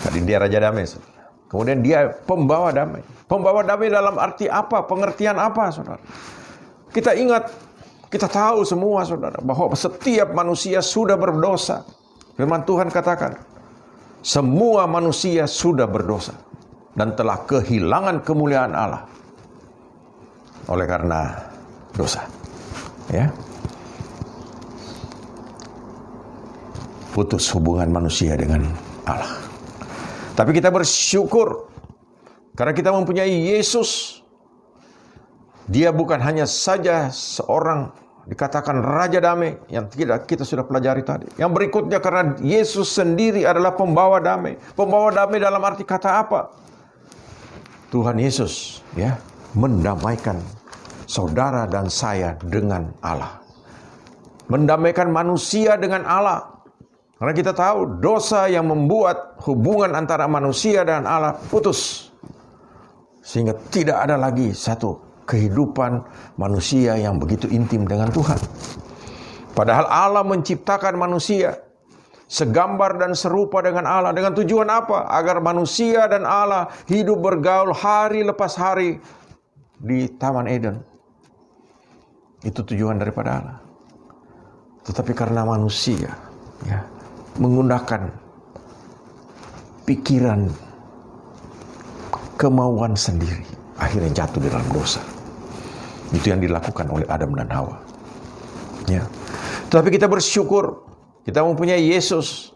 Tadi Dia Raja Damai, saudara. Kemudian Dia pembawa damai. Pembawa damai dalam arti apa? Pengertian apa, saudara? Kita ingat, kita tahu semua, saudara, bahwa setiap manusia sudah berdosa. Firman Tuhan katakan, semua manusia sudah berdosa dan telah kehilangan kemuliaan Allah oleh karena dosa. Ya. Putus hubungan manusia dengan Allah. Tapi kita bersyukur karena kita mempunyai Yesus. Dia bukan hanya saja seorang dikatakan Raja Damai yang kita sudah pelajari tadi. Yang berikutnya karena Yesus sendiri adalah pembawa damai. Pembawa damai dalam arti kata apa? Tuhan Yesus ya mendamaikan saudara dan saya dengan Allah. Mendamaikan manusia dengan Allah. Karena kita tahu dosa yang membuat hubungan antara manusia dan Allah putus. Sehingga tidak ada lagi satu kehidupan manusia yang begitu intim dengan Tuhan. Padahal Allah menciptakan manusia segambar dan serupa dengan Allah. Dengan tujuan apa? Agar manusia dan Allah hidup bergaul hari lepas hari di Taman Eden. Itu tujuan daripada Allah. Tetapi karena manusia ya, menggunakan pikiran kemauan sendiri, akhirnya jatuh di dalam dosa. Itu yang dilakukan oleh Adam dan Hawa. Ya. Tetapi kita bersyukur kita mempunyai Yesus.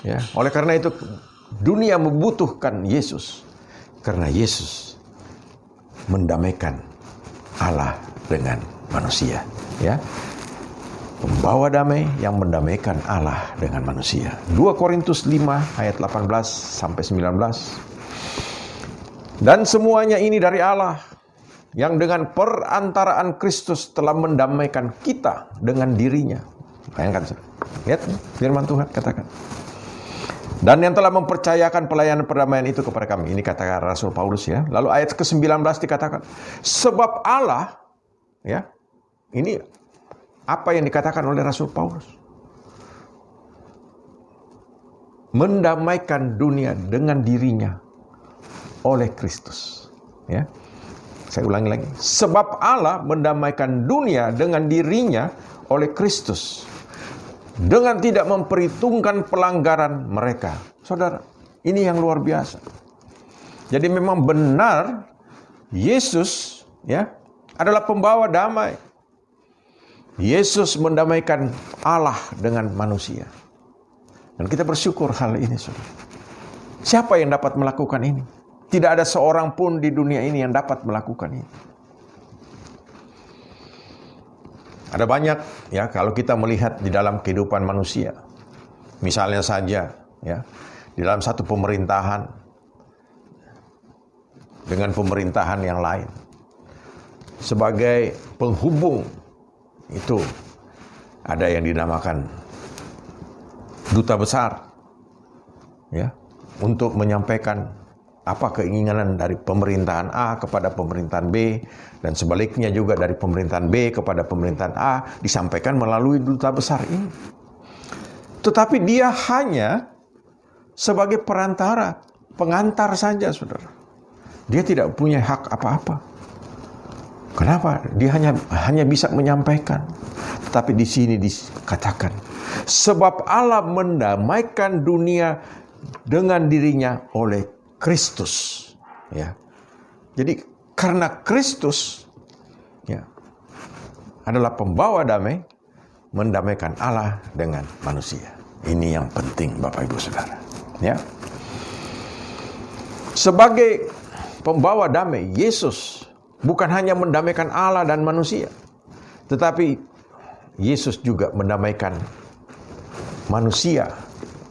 Ya. Oleh karena itu dunia membutuhkan Yesus. Karena Yesus mendamaikan Allah dengan manusia. Ya. Pembawa damai yang mendamaikan Allah dengan manusia. 2 Korintus 5 ayat 18 sampai 19. Dan semuanya ini dari Allah yang dengan perantaraan Kristus telah mendamaikan kita dengan dirinya. Bayangkan, lihat firman Tuhan katakan. Dan yang telah mempercayakan pelayanan perdamaian itu kepada kami. Ini kata Rasul Paulus ya. Lalu ayat ke-19 dikatakan, sebab Allah, ya, ini apa yang dikatakan oleh Rasul Paulus? Mendamaikan dunia dengan dirinya oleh Kristus. Ya. Saya ulangi lagi. Sebab Allah mendamaikan dunia dengan dirinya oleh Kristus. Dengan tidak memperhitungkan pelanggaran mereka. Saudara, ini yang luar biasa. Jadi memang benar Yesus ya adalah pembawa damai. Yesus mendamaikan Allah dengan manusia. Dan kita bersyukur hal ini, saudara. Siapa yang dapat melakukan ini? Tidak ada seorang pun di dunia ini yang dapat melakukan ini. Ada banyak ya kalau kita melihat di dalam kehidupan manusia. Misalnya saja ya, di dalam satu pemerintahan dengan pemerintahan yang lain. Sebagai penghubung itu ada yang dinamakan duta besar ya, untuk menyampaikan apa keinginan dari pemerintahan A kepada pemerintahan B, dan sebaliknya juga dari pemerintahan B kepada pemerintahan A disampaikan melalui duta besar ini. Tetapi dia hanya sebagai perantara, pengantar saja, saudara. Dia tidak punya hak apa-apa. Kenapa? Dia hanya bisa menyampaikan. Tetapi di sini dikatakan, sebab Allah mendamaikan dunia dengan dirinya oleh Kristus. Ya. Jadi karena Kristus ya, adalah pembawa damai, mendamaikan Allah dengan manusia. Ini yang penting Bapak Ibu Saudara. Ya. Sebagai pembawa damai, Yesus bukan hanya mendamaikan Allah dan manusia, tetapi Yesus juga mendamaikan manusia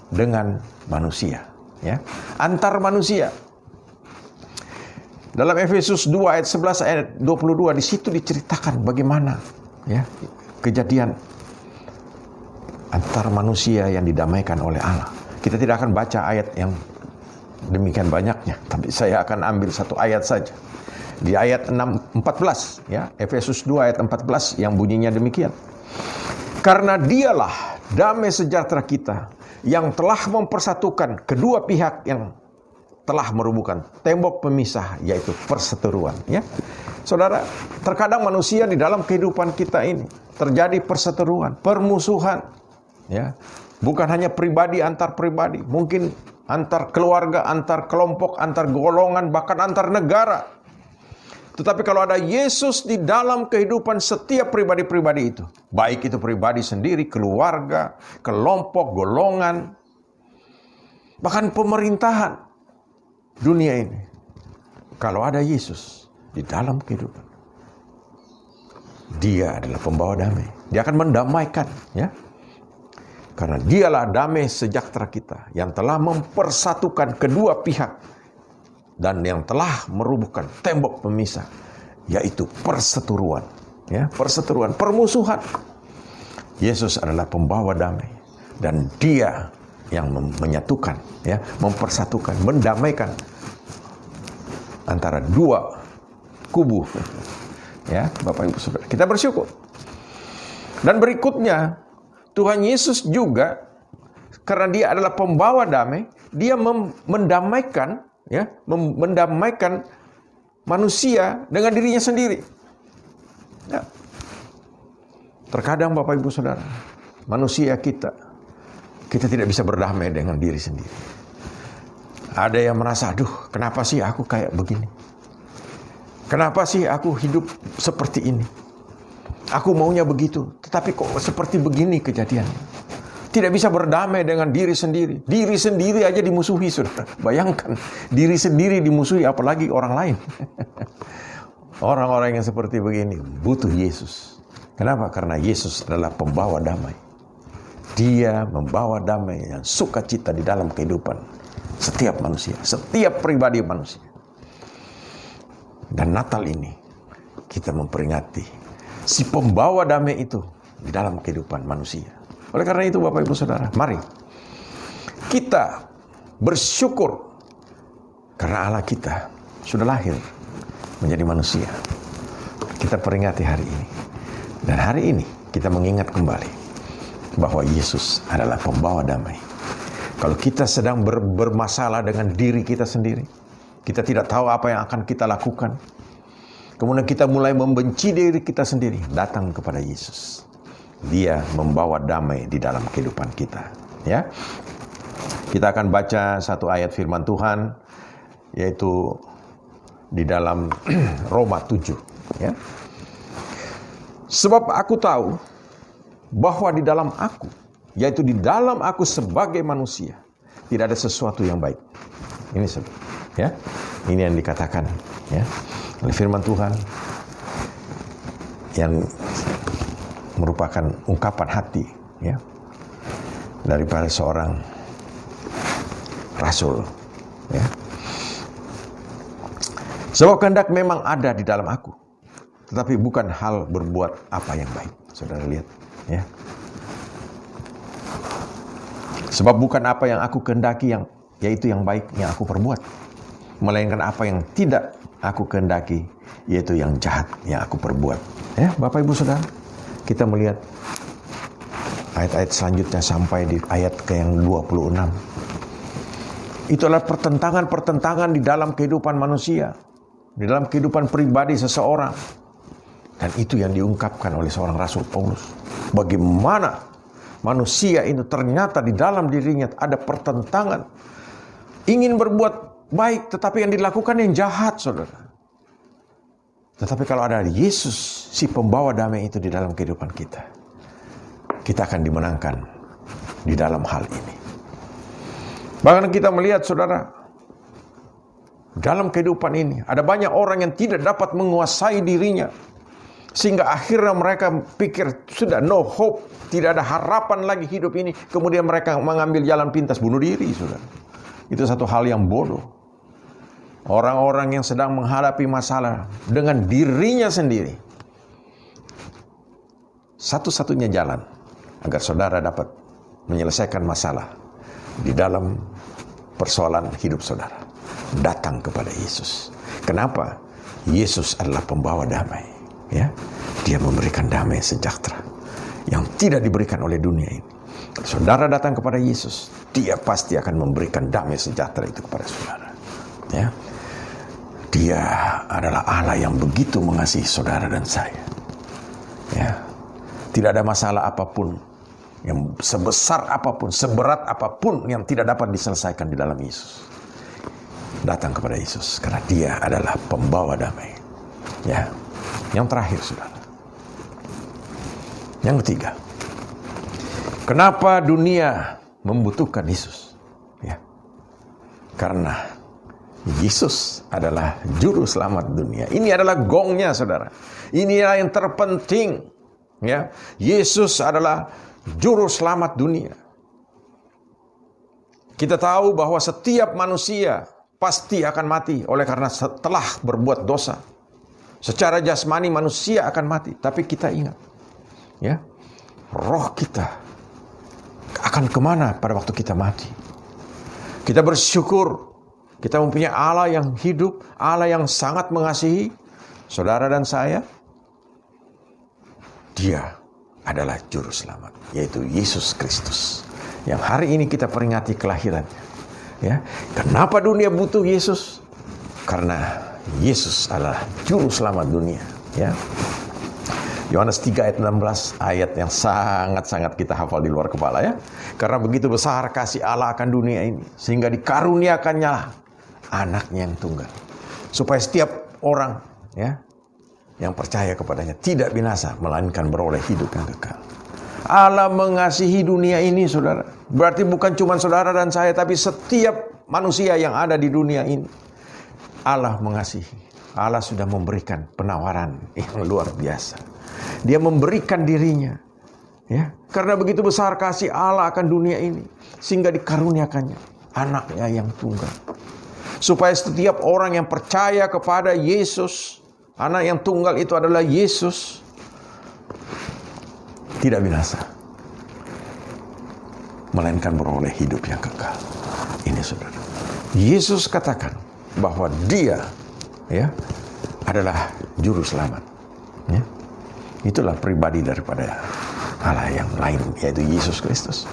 dengan manusia, ya, antar manusia. Dalam Efesus 2 ayat 11 ayat 22 di situ diceritakan bagaimana ya kejadian antar manusia yang didamaikan oleh Allah. Kita tidak akan baca ayat yang demikian banyaknya, tapi saya akan ambil satu ayat saja. Di ayat 14 ya, Efesus 2 ayat 14 yang bunyinya demikian. Karena dialah damai sejahtera kita yang telah mempersatukan kedua pihak yang telah merubuhkan tembok pemisah, yaitu perseteruan. Ya, saudara, terkadang manusia di dalam kehidupan kita ini terjadi perseteruan, permusuhan. Ya, bukan hanya pribadi antar pribadi, mungkin antar keluarga, antar kelompok, antar golongan, bahkan antar negara. Tetapi kalau ada Yesus di dalam kehidupan setiap pribadi-pribadi itu, baik itu pribadi sendiri, keluarga, kelompok, golongan, bahkan pemerintahan dunia ini, kalau ada Yesus di dalam kehidupan, Dia adalah pembawa damai. Dia akan mendamaikan, ya. Karena dialah damai sejahtera kita yang telah mempersatukan kedua pihak dan yang telah merubuhkan tembok pemisah, yaitu perseteruan, ya, perseteruan, permusuhan. Yesus adalah pembawa damai dan Dia yang menyatukan, ya, mempersatukan, mendamaikan antara dua kubu. Ya, Bapak Ibu Saudara, kita bersyukur. Dan berikutnya, Tuhan Yesus juga karena Dia adalah pembawa damai, Dia mendamaikan, ya, mendamaikan manusia dengan dirinya sendiri. Ya. Terkadang Bapak Ibu Saudara, manusia kita tidak bisa berdamai dengan diri sendiri. Ada yang merasa, aduh, kenapa sih aku kayak begini? Kenapa sih aku hidup seperti ini? Aku maunya begitu, tetapi kok seperti begini kejadiannya. Tidak bisa berdamai dengan diri sendiri. Diri sendiri aja dimusuhi, saudara. Bayangkan, diri sendiri dimusuhi, apalagi orang lain. Orang-orang yang seperti begini butuh Yesus. Kenapa? Karena Yesus adalah pembawa damai. Dia membawa damai yang sukacita di dalam kehidupan setiap manusia, setiap pribadi manusia. Dan Natal ini kita memperingati si pembawa damai itu di dalam kehidupan manusia. Oleh karena itu Bapak Ibu Saudara, mari kita bersyukur karena Allah kita sudah lahir menjadi manusia. Kita peringati hari ini. Dan hari ini kita mengingat kembali bahwa Yesus adalah pembawa damai. Kalau kita sedang bermasalah dengan diri kita sendiri, kita tidak tahu apa yang akan kita lakukan, kemudian kita mulai membenci diri kita sendiri, datang kepada Yesus. Dia membawa damai di dalam kehidupan kita. Ya, kita akan baca satu ayat firman Tuhan, yaitu di dalam Roma 7. Ya. Sebab aku tahu bahwa di dalam aku, yaitu di dalam aku sebagai manusia, tidak ada sesuatu yang baik. Ini ya, ini yang dikatakan, ya, oleh firman Tuhan yang merupakan ungkapan hati, ya, daripada seorang rasul, ya. Sebab kehendak memang ada di dalam aku, tetapi bukan hal berbuat apa yang baik. Saudara lihat, ya. Sebab bukan apa yang aku kehendaki yaitu yang baik yang aku perbuat, melainkan apa yang tidak aku kehendaki, yaitu yang jahat yang aku perbuat. Ya, Bapak Ibu Saudara, kita melihat ayat-ayat selanjutnya sampai di ayat ke yang 26. Itu adalah pertentangan-pertentangan di dalam kehidupan manusia, di dalam kehidupan pribadi seseorang. Dan itu yang diungkapkan oleh seorang Rasul Paulus. Bagaimana manusia itu ternyata di dalam dirinya ada pertentangan. Ingin berbuat baik, tetapi yang dilakukan yang jahat, saudara. Tetapi kalau ada Yesus, si pembawa damai itu di dalam kehidupan kita, kita akan dimenangkan di dalam hal ini. Bahkan kita melihat, saudara, dalam kehidupan ini ada banyak orang yang tidak dapat menguasai dirinya, sehingga akhirnya mereka pikir sudah no hope, tidak ada harapan lagi hidup ini. Kemudian mereka mengambil jalan pintas bunuh diri, saudara. Itu satu hal yang bodoh. Orang-orang yang sedang menghadapi masalah dengan dirinya sendiri, satu-satunya jalan agar saudara dapat menyelesaikan masalah di dalam persoalan hidup saudara, datang kepada Yesus. Kenapa? Yesus adalah pembawa damai. Ya, Dia memberikan damai sejahtera yang tidak diberikan oleh dunia ini. Kalau saudara datang kepada Yesus, Dia pasti akan memberikan damai sejahtera itu kepada saudara. Ya, Dia adalah Allah yang begitu mengasihi saudara dan saya. Ya, tidak ada masalah apapun yang sebesar apapun, seberat apapun yang tidak dapat diselesaikan di dalam Yesus. Datang kepada Yesus karena Dia adalah pembawa damai. Ya, yang terakhir, saudara. Yang ketiga, kenapa dunia membutuhkan Yesus? Ya, karena Yesus adalah juru selamat dunia. Ini adalah gongnya, saudara. Inilah yang terpenting. Ya, Yesus adalah juru selamat dunia. Kita tahu bahwa setiap manusia pasti akan mati oleh karena telah berbuat dosa. Secara jasmani manusia akan mati, tapi kita ingat, ya, roh kita akan kemana pada waktu kita mati. Kita bersyukur kita mempunyai Allah yang hidup, Allah yang sangat mengasihi saudara dan saya. Dia adalah juru selamat, yaitu Yesus Kristus, yang hari ini kita peringati kelahirannya. Ya, kenapa dunia butuh Yesus? Karena Yesus adalah juru selamat dunia. Ya, Yohanes 3 ayat 16, ayat yang sangat-sangat kita hafal di luar kepala, ya. Karena begitu besar kasih Allah akan dunia ini, sehingga dikaruniakannya anaknya yang tunggal, supaya setiap orang, ya, yang percaya kepadanya tidak binasa, melainkan beroleh hidup yang kekal. Allah mengasihi dunia ini, saudara. Berarti bukan cuma saudara dan saya, tapi setiap manusia yang ada di dunia ini. Allah mengasihi. Allah sudah memberikan penawaran yang luar biasa. Dia memberikan dirinya, ya, karena begitu besar kasih Allah akan dunia ini, sehingga dikaruniakannya anaknya yang tunggal, supaya setiap orang yang percaya kepada Yesus, anak yang tunggal itu adalah Yesus, tidak binasa, melainkan beroleh hidup yang kekal. Ini, saudara, Yesus katakan bahwa Dia, ya, adalah juru selamat. Ya. Itulah pribadi daripada Allah yang lain, yaitu Yesus Kristus.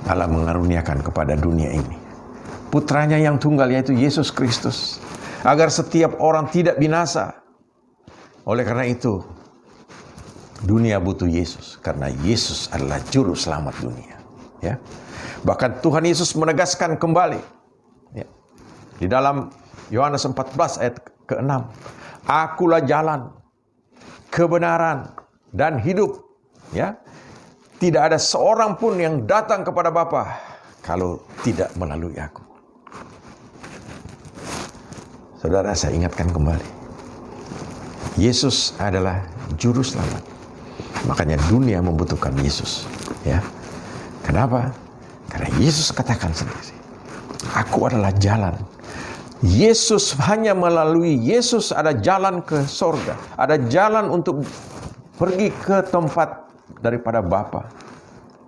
Allah mengaruniakan kepada dunia ini putranya yang tunggal, yaitu Yesus Kristus, agar setiap orang tidak binasa. Oleh karena itu, dunia butuh Yesus, karena Yesus adalah juru selamat dunia. Ya, bahkan Tuhan Yesus menegaskan kembali, ya, di dalam Yohanes 14 ayat ke-6, Akulah jalan, kebenaran, dan hidup. Ya, tidak ada seorang pun yang datang kepada Bapa kalau tidak melalui Aku. Saudara, saya ingatkan kembali, Yesus adalah juru selamat. Makanya dunia membutuhkan Yesus. Ya, kenapa? Karena Yesus katakan sendiri, Aku adalah jalan. Yesus, hanya melalui Yesus ada jalan ke sorga, ada jalan untuk pergi ke tempat daripada Bapa.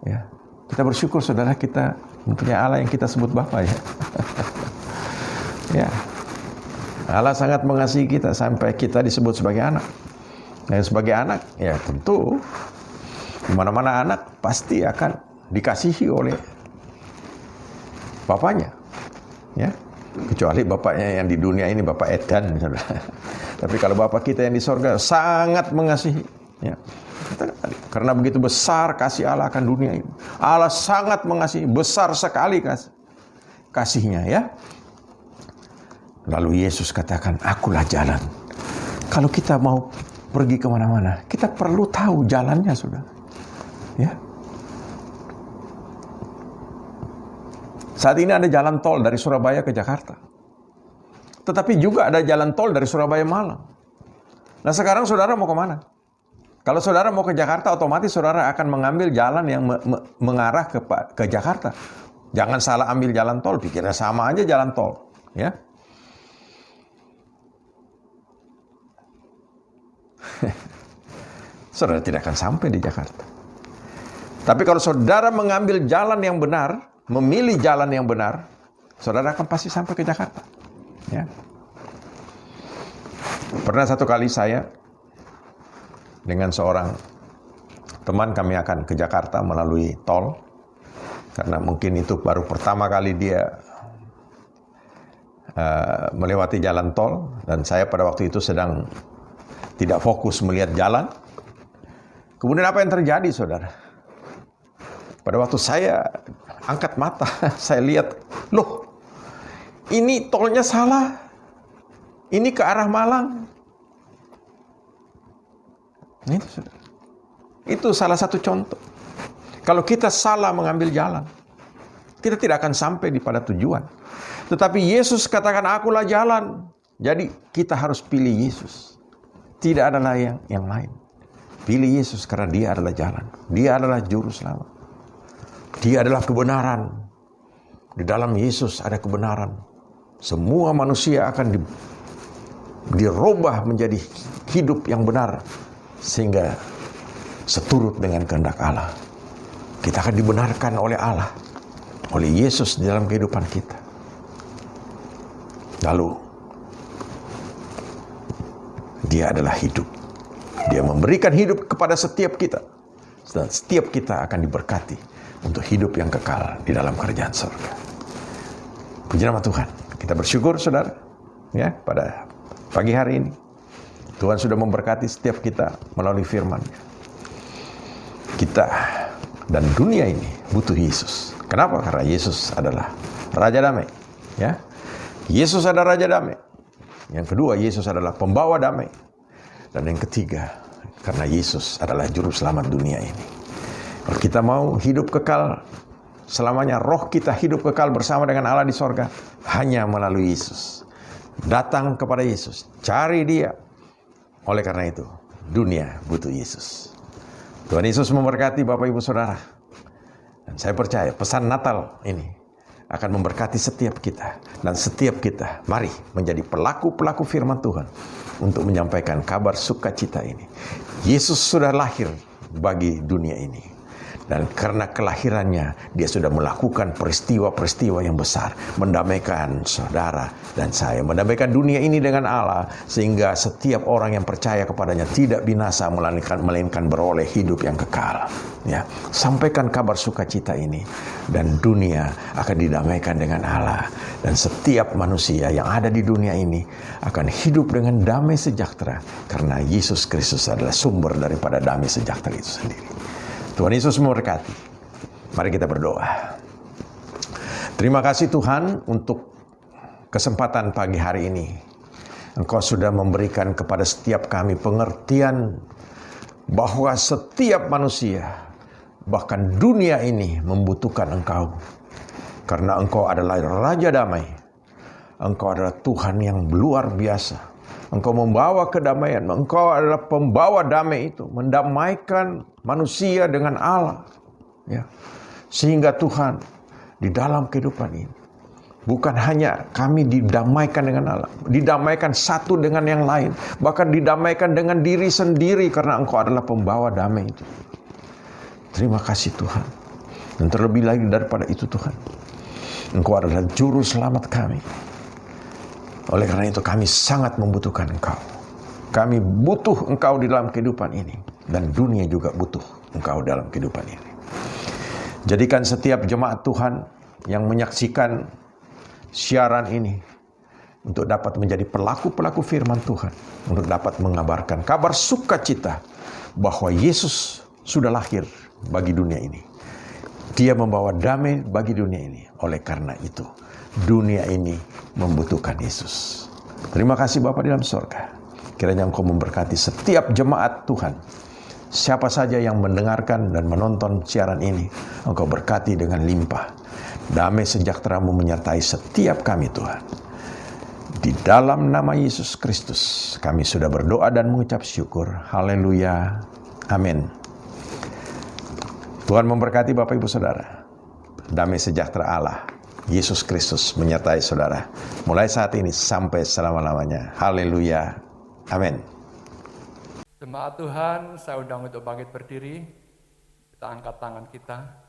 Ya, kita bersyukur, saudara, kita mempunyai Allah yang kita sebut Bapa, ya. Ya, Allah sangat mengasihi kita sampai kita disebut sebagai anak. Nah, sebagai anak, ya tentu di mana-mana anak pasti akan dikasihi oleh bapaknya, ya. Kecuali bapaknya yang di dunia ini, Bapak Edan, misalnya. Tapi kalau Bapak kita yang di sorga sangat mengasihi, ya. Karena begitu besar kasih Allah akan dunia ini. Allah sangat mengasihi, besar sekali kasihnya, ya. Lalu Yesus katakan, Akulah jalan, Kalau kita mau pergi kemana-mana, kita perlu tahu jalannya, saudara. Ya. Saat ini ada jalan tol dari Surabaya ke Jakarta. Tetapi juga ada jalan tol dari Surabaya Malang. Nah sekarang saudara mau kemana? Kalau saudara mau ke Jakarta, otomatis saudara akan mengambil jalan yang mengarah ke Jakarta. Jangan salah ambil jalan tol, pikirnya sama aja jalan tol. Ya. Saudara tidak akan sampai di Jakarta. Tapi kalau saudara mengambil jalan yang benar, memilih jalan yang benar, saudara akan pasti sampai ke Jakarta. Ya. Pernah satu kali saya dengan seorang teman, kami akan ke Jakarta melalui tol, karena mungkin itu baru pertama kali dia melewati jalan tol, dan saya pada waktu itu sedang tidak fokus melihat jalan. Kemudian apa yang terjadi, saudara? Pada waktu saya angkat mata, saya lihat, loh, ini tolnya salah. Ini ke arah Malang. Itu, saudara. Itu salah satu contoh. Kalau kita salah mengambil jalan, kita tidak akan sampai di pada tujuan. Tetapi Yesus katakan, akulah jalan. Jadi kita harus pilih Yesus. Tidak ada yang lain. Pilih Yesus karena dia adalah jalan. Dia adalah juru selamat. Dia adalah kebenaran. Di dalam Yesus ada kebenaran. Semua manusia akan dirubah menjadi hidup yang benar. Sehingga seturut dengan kehendak Allah. Kita akan dibenarkan oleh Allah. Oleh Yesus di dalam kehidupan kita. Lalu dia adalah hidup. Dia memberikan hidup kepada setiap kita. Dan setiap kita akan diberkati untuk hidup yang kekal di dalam kerajaan surga. Puji nama Tuhan. Kita bersyukur, saudara, ya, pada pagi hari ini Tuhan sudah memberkati setiap kita melalui firman-Nya. Kita dan dunia ini butuh Yesus. Kenapa? Karena Yesus adalah Raja Damai. Ya, Yesus adalah Raja Damai. Yang kedua, Yesus adalah pembawa damai. Dan yang ketiga, karena Yesus adalah juru selamat dunia ini. Kalau kita mau hidup kekal selamanya, roh kita hidup kekal bersama dengan Allah di sorga, hanya melalui Yesus. Datang kepada Yesus, cari Dia. Oleh karena itu, dunia butuh Yesus. Tuhan Yesus memberkati Bapak Ibu Saudara. Dan saya percaya pesan Natal ini akan memberkati setiap kita. Dan setiap kita, mari menjadi pelaku-pelaku firman Tuhan untuk menyampaikan kabar sukacita ini. Yesus sudah lahir bagi dunia ini. Dan karena kelahirannya, dia sudah melakukan peristiwa-peristiwa yang besar. Mendamaikan saudara dan saya. Mendamaikan dunia ini dengan Allah. Sehingga setiap orang yang percaya kepadanya tidak binasa, melainkan beroleh hidup yang kekal. Ya, sampaikan kabar sukacita ini. Dan dunia akan didamaikan dengan Allah. Dan setiap manusia yang ada di dunia ini akan hidup dengan damai sejahtera. Karena Yesus Kristus adalah sumber daripada damai sejahtera itu sendiri. Tuhan Yesus memberkati. Mari kita berdoa. Terima kasih Tuhan untuk kesempatan pagi hari ini. Engkau sudah memberikan kepada setiap kami pengertian bahwa setiap manusia, bahkan dunia ini membutuhkan Engkau. Karena Engkau adalah Raja Damai. Engkau adalah Tuhan yang luar biasa. Engkau membawa kedamaian. Engkau adalah pembawa damai itu. Mendamaikan manusia dengan Allah. Ya. Sehingga Tuhan di dalam kehidupan ini, bukan hanya kami didamaikan dengan Allah. Didamaikan satu dengan yang lain. Bahkan didamaikan dengan diri sendiri. Karena Engkau adalah pembawa damai itu. Terima kasih Tuhan. Dan terlebih lagi daripada itu Tuhan, Engkau adalah juru selamat kami. Oleh karena itu kami sangat membutuhkan Engkau. Kami butuh Engkau di dalam kehidupan ini. Dan dunia juga butuh Engkau dalam kehidupan ini. Jadikan setiap jemaat Tuhan yang menyaksikan siaran ini untuk dapat menjadi pelaku-pelaku firman Tuhan. Untuk dapat mengabarkan kabar sukacita bahwa Yesus sudah lahir bagi dunia ini. Dia membawa damai bagi dunia ini. Oleh karena itu, dunia ini membutuhkan Yesus. Terima kasih Bapa di dalam surga. Kiranya Engkau memberkati setiap jemaat Tuhan. Siapa saja yang mendengarkan dan menonton siaran ini, Engkau berkati dengan limpah. Damai sejahtera-Mu menyertai setiap kami Tuhan. Di dalam nama Yesus Kristus, kami sudah berdoa dan mengucap syukur. Haleluya. Amin. Tuhan memberkati Bapak Ibu Saudara. Damai sejahtera Allah, Yesus Kristus menyertai saudara. Mulai saat ini sampai selama-lamanya. Haleluya. Amin. Jemaat Tuhan, saya undang untuk bangkit berdiri. Kita angkat tangan kita.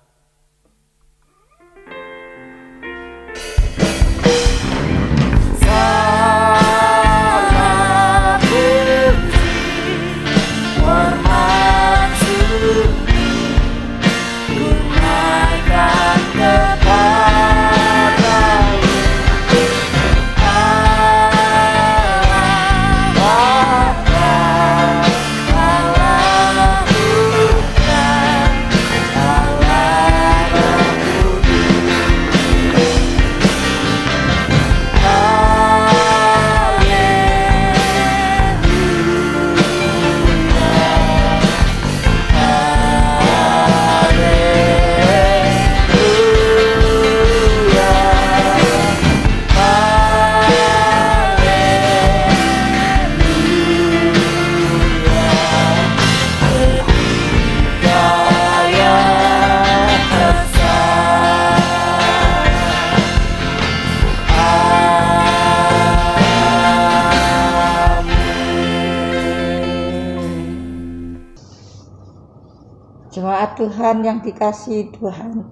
Jemaat Tuhan yang dikasihi Tuhan,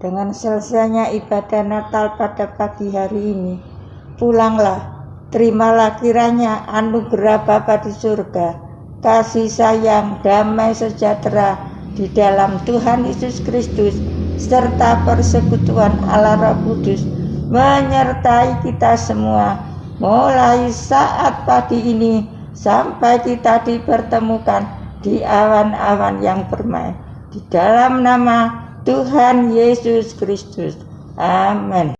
dengan selesainya ibadah Natal pada pagi hari ini, pulanglah, terimalah kiranya anugerah Bapa di surga, kasih sayang, damai sejahtera di dalam Tuhan Yesus Kristus, serta persekutuan Allah Roh Kudus menyertai kita semua, mulai saat pagi ini sampai kita dipertemukan di awan-awan yang permai. Di dalam nama Tuhan Yesus Kristus. Amin.